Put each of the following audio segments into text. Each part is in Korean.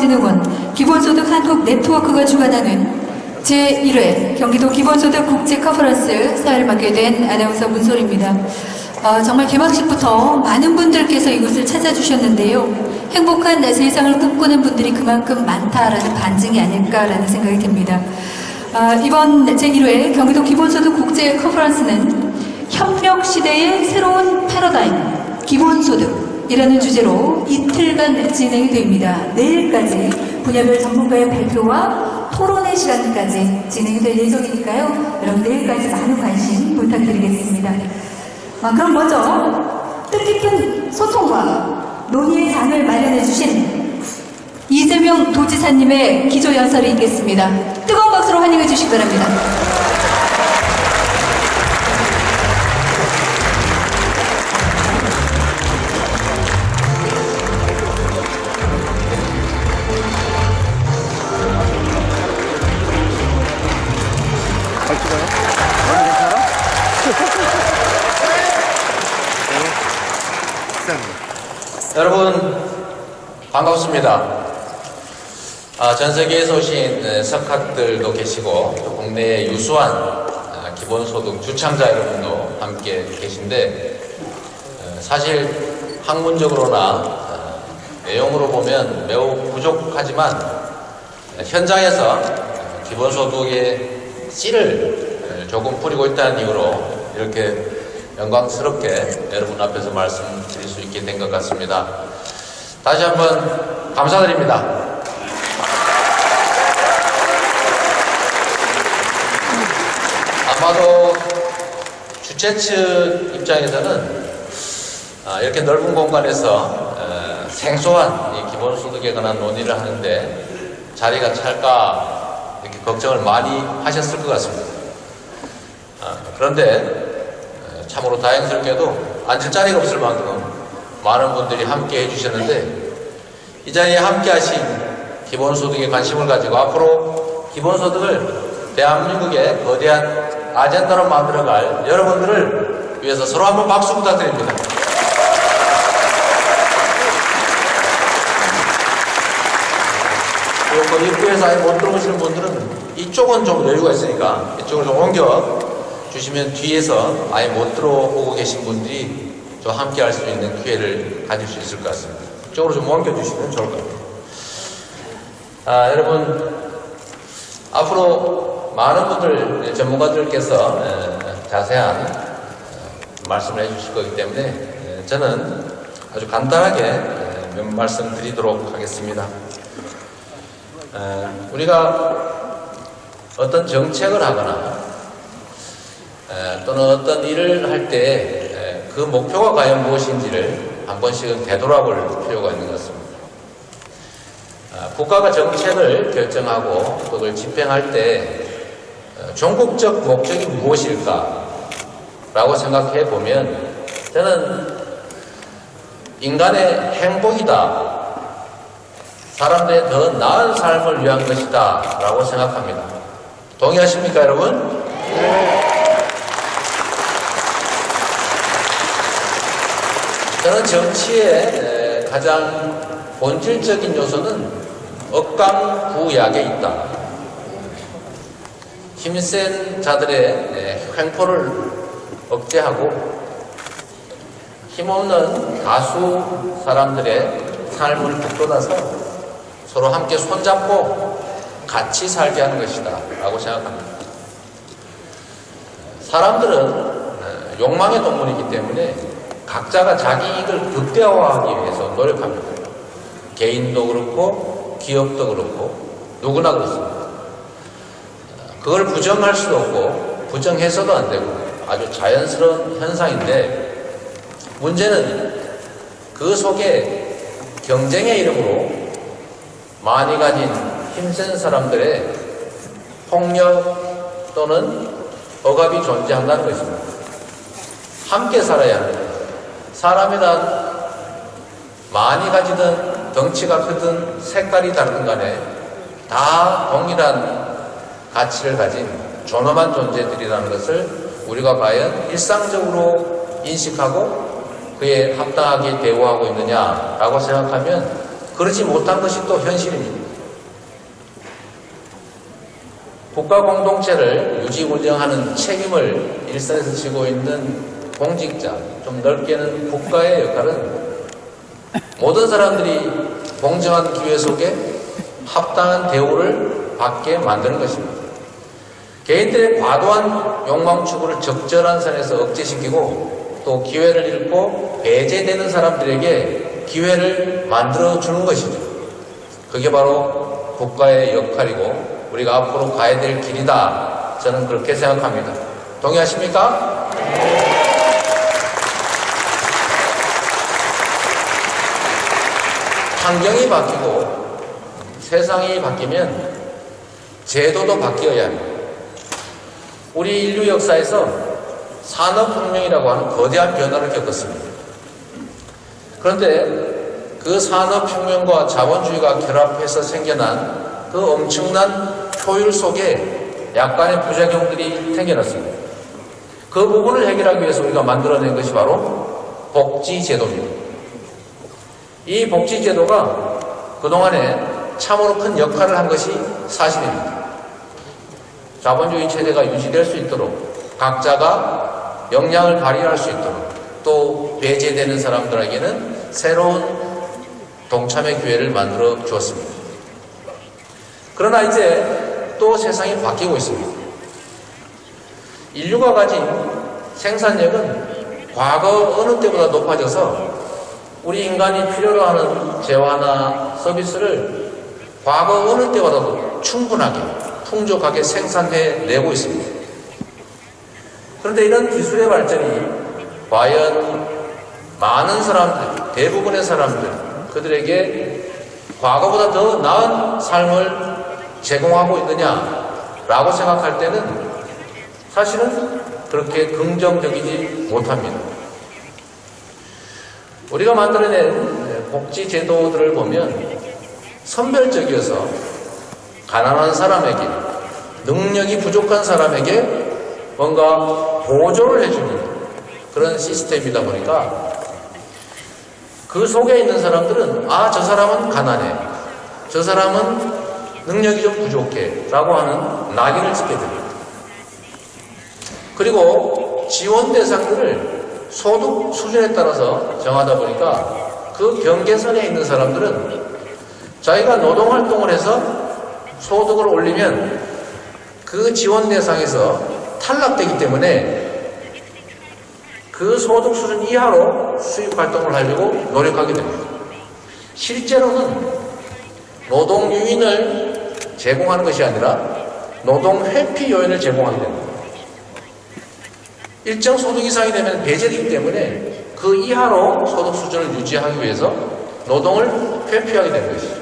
근로자진흥원 기본소득 한국 네트워크가 주관하는 제1회 경기도 기본소득 국제 컨퍼런스 사회를 맡게 된 아나운서 문솔입니다. 정말 개막식부터 많은 분들께서 이곳을 찾아주셨는데요. 행복한 세상을 꿈꾸는 분들이 그만큼 많다라는 반증이 아닐까라는 생각이 듭니다. 이번 제1회 경기도 기본소득 국제 컨퍼런스는 협력시대의 새로운 패러다임, 기본소득이라는 주제로 이틀간 진행이 됩니다. 내일까지 분야별 전문가의 발표와 토론의 시간까지 진행이 될 예정이니까요. 여러분 내일까지 많은 관심 부탁드리겠습니다. 그럼 먼저 뜻깊은 소통과 논의의 장을 마련해 주신 이재명 도지사님의 기조연설을 읽겠습니다. 뜨거운 박수로 환영해 주시기 바랍니다. 여러분 반갑습니다. 전 세계에서 오신 석학들도 계시고 또 국내의 유수한 기본소득 주창자 여러분도 함께 계신데 사실 학문적으로나 내용으로 보면 매우 부족하지만 현장에서 기본소득의 씨를 조금 뿌리고 있다는 이유로 이렇게 영광스럽게 여러분 앞에서 말씀드릴 수 있게 된 것 같습니다. 다시 한번 감사드립니다. 아마도 주최 측 입장에서는 이렇게 넓은 공간에서 생소한 이 기본소득에 관한 논의를 하는데 자리가 찰까 이렇게 걱정을 많이 하셨을 것 같습니다. 그런데 참으로 다행스럽게도 앉을 자리가 없을 만큼 많은 분들이 함께 해주셨는데 이 자리에 함께 하신 기본소득에 관심을 가지고 앞으로 기본소득을 대한민국의 거대한 아젠다로 만들어갈 여러분들을 위해서 서로 한번 박수 부탁드립니다. 그리고 입구에서 아예 못 들어오시는 분들은 이쪽은 좀 여유가 있으니까 이쪽을 좀 옮겨 주시면 뒤에서 아예 못 들어오고 계신 분들이 좀 함께 할 수 있는 기회를 가질 수 있을 것 같습니다. 이쪽으로 좀 옮겨주시면 좋을 것 같아요. 여러분 앞으로 많은 분들 전문가들께서 자세한 말씀을 해주실 거기 때문에 저는 아주 간단하게 몇 말씀 드리도록 하겠습니다. 우리가 어떤 정책을 하거나 또는 어떤 일을 할 때 그 목표가 과연 무엇인지를 한 번씩은 되돌아볼 필요가 있는 것 같습니다. 국가가 정책을 결정하고 그걸 집행할 때 종국적 목적이 무엇일까 라고 생각해 보면 저는 인간의 행복이다, 사람들의 더 나은 삶을 위한 것이다 라고 생각합니다. 동의하십니까 여러분? 저는 정치의 가장 본질적인 요소는 억강부약에 있다. 힘센 자들의 횡포를 억제하고 힘없는 다수 사람들의 삶을 북돋아서 서로 함께 손잡고 같이 살게 하는 것이다 라고 생각합니다. 사람들은 욕망의 동물이기 때문에 각자가 자기 이익을 극대화하기 위해서 노력합니다. 개인도 그렇고 기업도 그렇고 누구나 그렇습니다. 그걸 부정할 수도 없고 부정해서도 안 되고 아주 자연스러운 현상인데 문제는 그 속에 경쟁의 이름으로 많이 가진 힘센 사람들의 폭력 또는 억압이 존재한다는 것입니다. 함께 살아야 합니다. 사람이란 많이 가지든 덩치가 크든 색깔이 다르든 간에 다 동일한 가치를 가진 존엄한 존재들이라는 것을 우리가 과연 일상적으로 인식하고 그에 합당하게 대우하고 있느냐라고 생각하면 그렇지 못한 것이 또 현실입니다. 국가 공동체를 유지 운영하는 책임을 일선에서 지고 있는 공직자, 좀 넓게는 국가의 역할은 모든 사람들이 공정한 기회 속에 합당한 대우를 받게 만드는 것입니다. 개인들의 과도한 욕망 추구를 적절한 선에서 억제시키고 또 기회를 잃고 배제되는 사람들에게 기회를 만들어주는 것이죠. 그게 바로 국가의 역할이고 우리가 앞으로 가야 될 길이다. 저는 그렇게 생각합니다. 동의하십니까? 환경이 바뀌고 세상이 바뀌면 제도도 바뀌어야 합니다. 우리 인류 역사에서 산업혁명이라고 하는 거대한 변화를 겪었습니다. 그런데 그 산업혁명과 자본주의가 결합해서 생겨난 그 엄청난 효율 속에 약간의 부작용들이 생겨났습니다. 그 부분을 해결하기 위해서 우리가 만들어낸 것이 바로 복지제도입니다. 이 복지제도가 그동안에 참으로 큰 역할을 한 것이 사실입니다. 자본주의 체제가 유지될 수 있도록 각자가 역량을 발휘할 수 있도록 또 배제되는 사람들에게는 새로운 동참의 기회를 만들어 주었습니다. 그러나 이제 또 세상이 바뀌고 있습니다. 인류가 가진 생산력은 과거 어느 때보다 높아져서 우리 인간이 필요로 하는 재화나 서비스를 과거 어느 때보다도 충분하게 풍족하게 생산해내고 있습니다. 그런데 이런 기술의 발전이 과연 많은 사람들, 대부분의 사람들, 그들에게 과거보다 더 나은 삶을 제공하고 있느냐라고 생각할 때는 사실은 그렇게 긍정적이지 못합니다. 우리가 만들어낸 복지제도들을 보면 선별적이어서 가난한 사람에게, 능력이 부족한 사람에게 뭔가 보조를 해주는 그런 시스템이다 보니까 그 속에 있는 사람들은 아, 저 사람은 가난해, 저 사람은 능력이 좀 부족해 라고 하는 낙인을 찍게 됩니다. 그리고 지원 대상들을 소득 수준에 따라서 정하다 보니까 그 경계선에 있는 사람들은 자기가 노동활동을 해서 소득을 올리면 그 지원 대상에서 탈락되기 때문에 그 소득 수준 이하로 수익활동을 하려고 노력하게 됩니다. 실제로는 노동 유인을 제공하는 것이 아니라 노동 회피 요인을 제공하게 됩니다. 일정 소득 이상이 되면 배제되기 때문에 그 이하로 소득 수준을 유지하기 위해서 노동을 회피하게 되는 것이죠.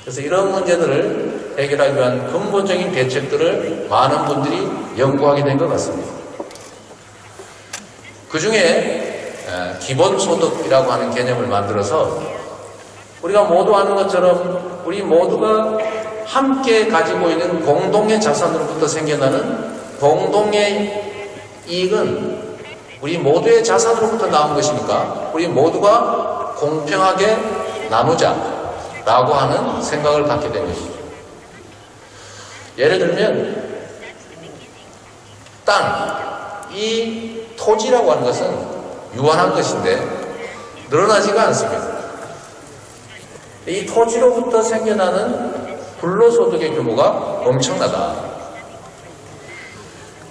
그래서 이런 문제들을 해결하기 위한 근본적인 대책들을 많은 분들이 연구하게 된 것 같습니다. 그 중에 기본소득이라고 하는 개념을 만들어서 우리가 모두 아는 것처럼 우리 모두가 함께 가지고 있는 공동의 자산으로부터 생겨나는 공동의 이익은 우리 모두의 자산으로부터 나온 것이니까 우리 모두가 공평하게 나누자라고 하는 생각을 갖게 된 것이죠. 예를 들면 땅, 이 토지라고 하는 것은 유한한 것인데 늘어나지가 않습니다. 이 토지로부터 생겨나는 불로소득의 규모가 엄청나다.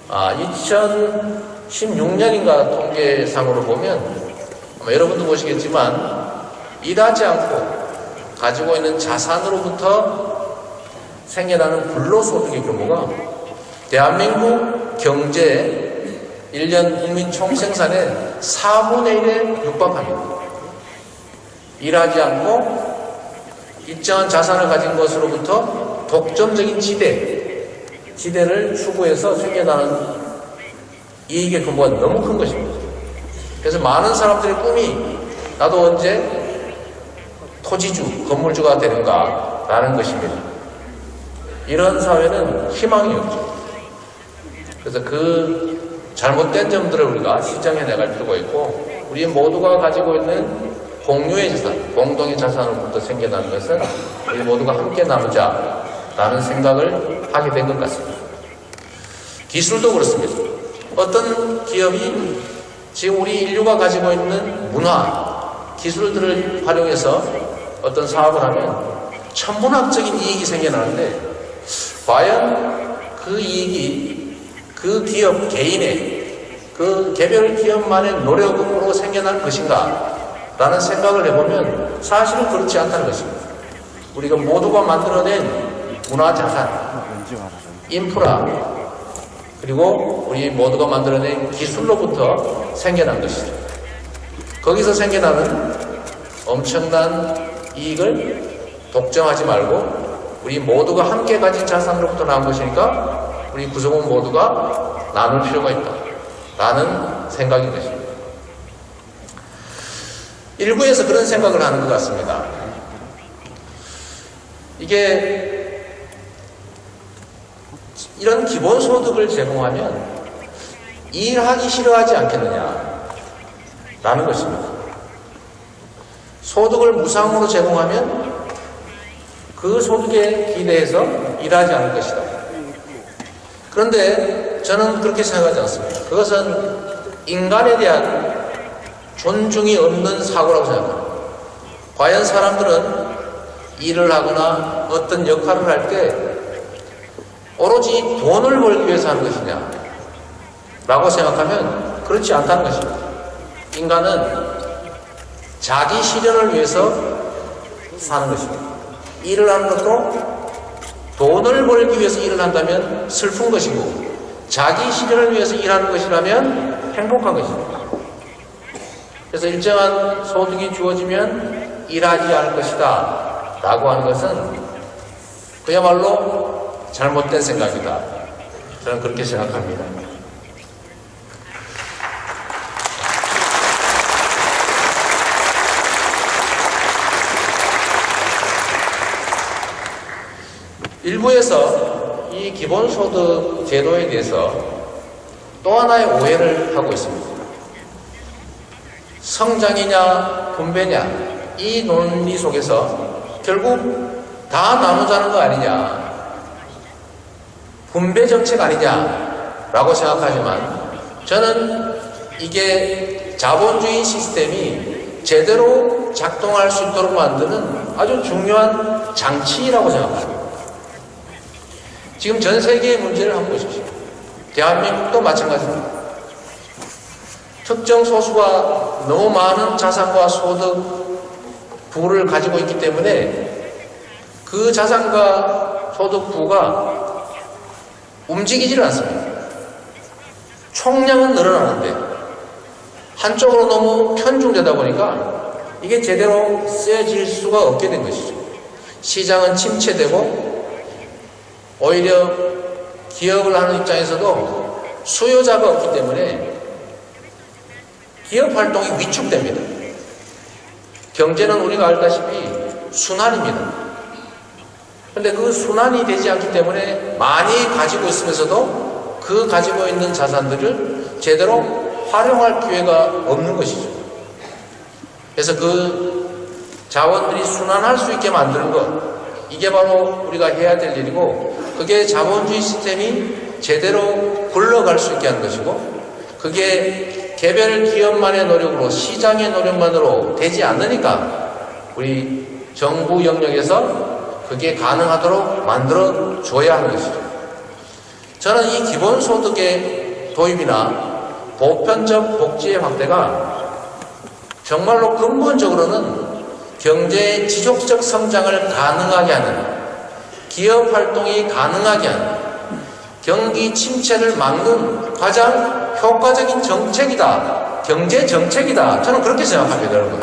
2016년인가 통계상으로 보면 여러분도 보시겠지만 일하지 않고 가지고 있는 자산으로부터 생겨나는 불로소득의 규모가 대한민국 경제 1년 국민 총생산의 4분의 1에 육박합니다. 일하지 않고 일정한 자산을 가진 것으로부터 독점적인 지대를 추구해서 생겨나는 이익의 규모가 너무 큰 것입니다. 그래서 많은 사람들의 꿈이 나도 언제 토지주, 건물주가 되는가 라는 것입니다. 이런 사회는 희망이 없죠. 그래서 그 잘못된 점들을 우리가 시정해 나갈 필요가 있고 우리 모두가 가지고 있는 공유의 자산, 공동의 자산으로부터 생겨나는 것은 우리 모두가 함께 나누자라는 생각을 하게 된 것 같습니다. 기술도 그렇습니다. 어떤 기업이 지금 우리 인류가 가지고 있는 문화, 기술들을 활용해서 어떤 사업을 하면 천문학적인 이익이 생겨나는데 과연 그 이익이 그 기업 개인의 그 개별 기업만의 노력으로 생겨난 것인가 라는 생각을 해보면 사실은 그렇지 않다는 것입니다. 우리가 모두가 만들어낸 문화자산, 인프라, 그리고 우리 모두가 만들어낸 기술로부터 생겨난 것이죠. 거기서 생겨나는 엄청난 이익을 독점하지 말고 우리 모두가 함께 가진 자산으로부터 나온 것이니까 우리 구성원 모두가 나눌 필요가 있다 라는 생각인 것입니다. 일부에서 그런 생각을 하는 것 같습니다. 이게 이런 기본소득을 제공하면 일하기 싫어하지 않겠느냐 라는 것입니다. 소득을 무상으로 제공하면 그 소득에 기대해서 일하지 않을 것이다. 그런데 저는 그렇게 생각하지 않습니다. 그것은 인간에 대한 존중이 없는 사고라고 생각합니다. 과연 사람들은 일을 하거나 어떤 역할을 할 때 오로지 돈을 벌기 위해서 하는 것이냐 라고 생각하면 그렇지 않다는 것입니다. 인간은 자기 실현을 위해서 사는 것입니다. 일을 하는 것도 돈을 벌기 위해서 일을 한다면 슬픈 것이고 자기 실현을 위해서 일하는 것이라면 행복한 것입니다. 그래서 일정한 소득이 주어지면 일하지 않을 것이다 라고 하는 것은 그야말로 잘못된 생각이다. 저는 그렇게 생각합니다. 일부에서 이 기본소득 제도에 대해서 또 하나의 오해를 하고 있습니다. 성장이냐 분배냐 이 논리 속에서 결국 다 나누자는 거 아니냐, 분배 정책 아니냐라고 생각하지만 저는 이게 자본주의 시스템이 제대로 작동할 수 있도록 만드는 아주 중요한 장치라고 생각합니다. 지금 전 세계의 문제를 한번 보십시오. 대한민국도 마찬가지입니다. 특정 소수가 너무 많은 자산과 소득 부를 가지고 있기 때문에 그 자산과 소득 부가 움직이질 않습니다. 총량은 늘어나는데 한쪽으로 너무 편중되다 보니까 이게 제대로 쓰여질 수가 없게 된 것이죠. 시장은 침체되고 오히려 기업을 하는 입장에서도 수요자가 없기 때문에 기업 활동이 위축됩니다. 경제는 우리가 알다시피 순환입니다. 그런데 그 순환이 되지 않기 때문에 많이 가지고 있으면서도 그 가지고 있는 자산들을 제대로 활용할 기회가 없는 것이죠. 그래서 그 자원들이 순환할 수 있게 만드는 것, 이게 바로 우리가 해야 될 일이고, 그게 자본주의 시스템이 제대로 굴러갈 수 있게 하는 것이고, 그게 개별 기업만의 노력으로, 시장의 노력만으로 되지 않으니까 우리 정부 영역에서 그게 가능하도록 만들어 줘야 하는 것이죠. 저는 이 기본소득의 도입이나 보편적 복지의 확대가 정말로 근본적으로는 경제의 지속적 성장을 가능하게 하는, 기업 활동이 가능하게 하는, 경기 침체를 막는 가장 효과적인 정책이다. 경제 정책이다. 저는 그렇게 생각합니다, 여러분.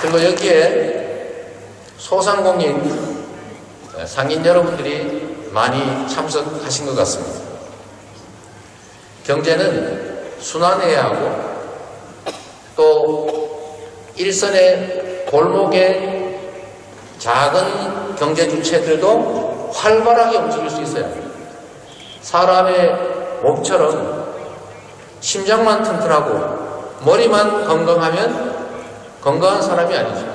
그리고 여기에 소상공인 상인 여러분들이 많이 참석하신 것 같습니다. 경제는 순환해야 하고 또 일선의 골목의 작은 경제 주체들도 활발하게 움직일 수 있어야 합니다. 사람의 몸처럼 심장만 튼튼하고 머리만 건강하면 건강한 사람이 아니죠.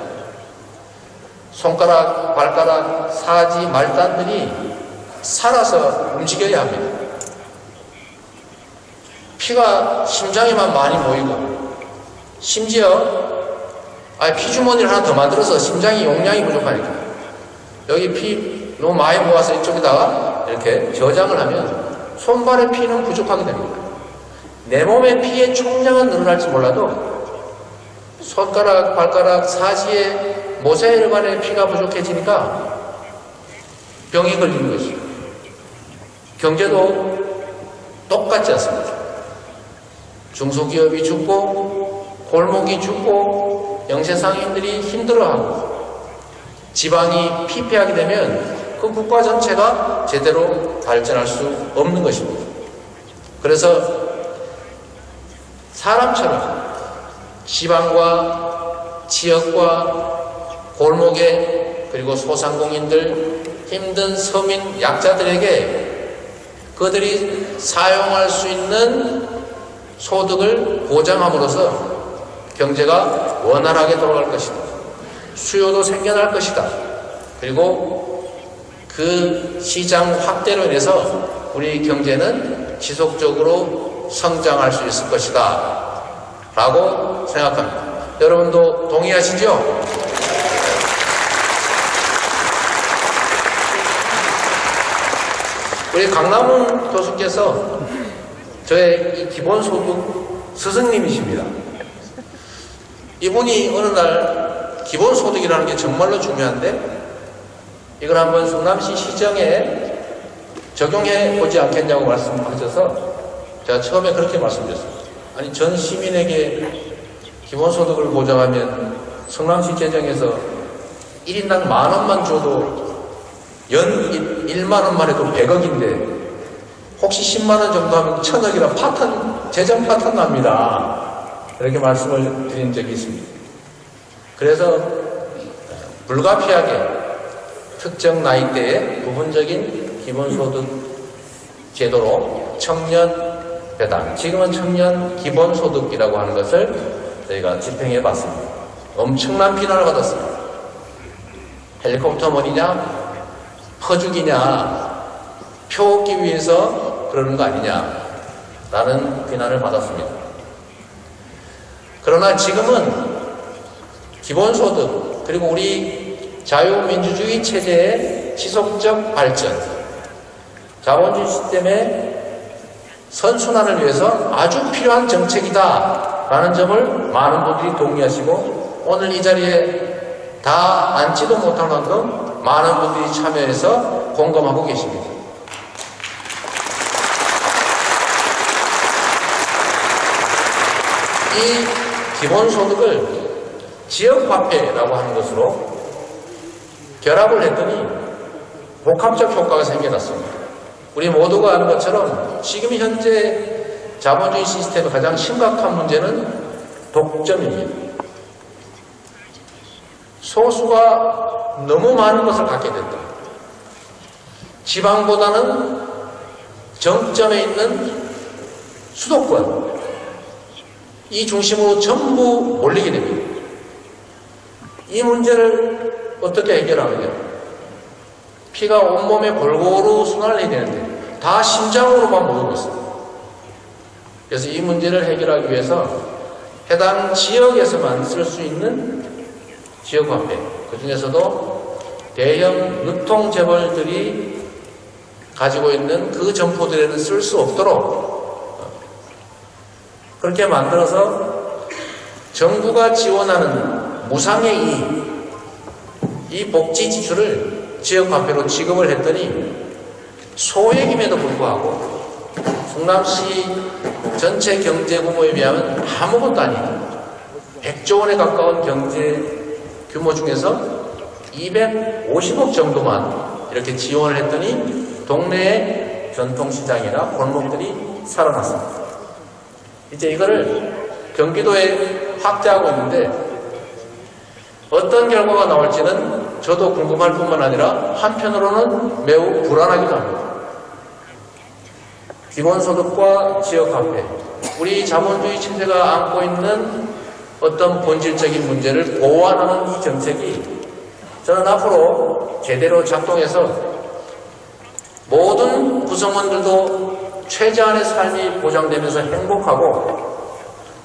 손가락, 발가락, 사지, 말단들이 살아서 움직여야 합니다. 피가 심장에만 많이 모이고, 심지어 피주머니를 하나 더 만들어서 심장이 용량이 부족하니까 여기 피 너무 많이 모아서 이쪽에다가 이렇게 저장을 하면 손발의 피는 부족하게 됩니다. 내 몸의 피의 총량은 늘어날지 몰라도 손가락, 발가락, 사지에 모세혈관의 피가 부족해지니까 병이 걸리는 것이죠. 경제도 똑같지 않습니다. 중소기업이 죽고 골목이 죽고 영세상인들이 힘들어하고 지방이 피폐하게 되면 그 국가 전체가 제대로 발전할 수 없는 것입니다. 그래서 사람처럼 지방과 지역과 골목에 그리고 소상공인들, 힘든 서민, 약자들에게 그들이 사용할 수 있는 소득을 보장함으로써 경제가 원활하게 돌아갈 것이다. 수요도 생겨날 것이다. 그리고 그 시장 확대로 인해서 우리 경제는 지속적으로 성장할 수 있을 것이다. 라고 생각합니다. 여러분도 동의하시죠? 우리 강남훈 교수께서 저의 이 기본소득 스승님이십니다. 이분이 어느 날 기본소득이라는 게 정말로 중요한데 이걸 한번 성남시 시정에 적용해 보지 않겠냐고 말씀하셔서 제가 처음에 그렇게 말씀드렸습니다. 아니 전 시민에게 기본소득을 보장하면 성남시 재정에서 1인당 10,000원만 줘도 연 1만원만 해도 100억인데 혹시 10만원 정도 하면 1,000억이라 재정 파탄 납니다. 이렇게 말씀을 드린 적이 있습니다. 그래서 불가피하게 특정 나이대의 부분적인 기본소득 제도로 청년 배당, 지금은 청년 기본소득이라고 하는 것을 저희가 집행해 봤습니다. 엄청난 비난을 받았습니다. 헬리콥터 머리냐, 퍼주기냐, 표 얻기 위해서 그러는 거 아니냐 라는 비난을 받았습니다. 그러나 지금은 기본소득 그리고 우리 자유민주주의 체제의 지속적 발전, 자본주의 시스템의 선순환을 위해서 아주 필요한 정책이다 라는 점을 많은 분들이 동의하시고 오늘 이 자리에 다 앉지도 못할 만큼 많은 분들이 참여해서 공감하고 계십니다. 이 기본소득을 지역화폐라고 하는 것으로 결합을 했더니 복합적 효과가 생겨났습니다. 우리 모두가 아는 것처럼 지금 현재 자본주의 시스템의 가장 심각한 문제는 독점입니다. 소수가 너무 많은 것을 갖게 된다. 지방보다는 정점에 있는 수도권 이 중심으로 전부 몰리게 됩니다. 이 문제를 어떻게 해결하느냐? 피가 온몸에 골고루 순환을 해야 되는데 다 심장으로만 모이고 있습니다. 그래서 이 문제를 해결하기 위해서 해당 지역에서만 쓸 수 있는 지역화폐, 그 중에서도 대형 유통재벌들이 가지고 있는 그 점포들에는 쓸 수 없도록 그렇게 만들어서 정부가 지원하는 무상의 이 복지 지출을 지역화폐로 지급을 했더니 소액임에도 불구하고 성남시 전체 경제 규모에 비하면 아무것도 아닌 100조 원에 가까운 경제 규모 중에서 250억 정도만 이렇게 지원을 했더니 동네의 전통시장이나 골목들이 살아났습니다. 이제 이거를 경기도에 확대하고 있는데 어떤 결과가 나올지는 저도 궁금할 뿐만 아니라 한편으로는 매우 불안하기도 합니다. 기본소득과 지역화폐, 우리 자본주의 체제가 안고 있는 어떤 본질적인 문제를 보완하는 이 정책이 저는 앞으로 제대로 작동해서 모든 구성원들도 최저한의 삶이 보장되면서 행복하고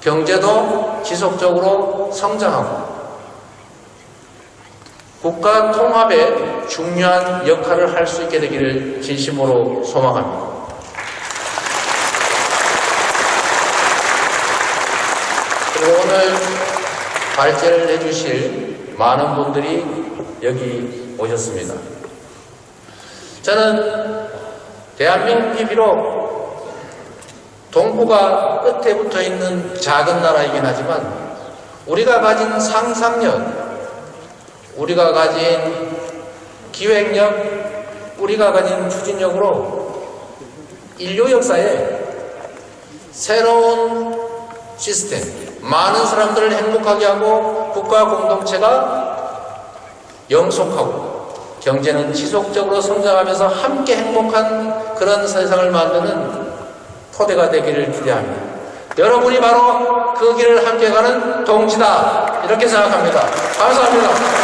경제도 지속적으로 성장하고 국가 통합에 중요한 역할을 할 수 있게 되기를 진심으로 소망합니다. 그리고 오늘 발제를 해주실 많은 분들이 여기 오셨습니다. 저는 대한민국이 비록 동북아 끝에 붙어 있는 작은 나라이긴 하지만 우리가 가진 상상력, 우리가 가진 기획력, 우리가 가진 추진력으로 인류 역사에 새로운 시스템, 많은 사람들을 행복하게 하고 국가 공동체가 영속하고 경제는 지속적으로 성장하면서 함께 행복한 그런 세상을 만드는 토대가 되기를 기대합니다. 여러분이 바로 그 길을 함께 가는 동지다, 이렇게 생각합니다. 감사합니다.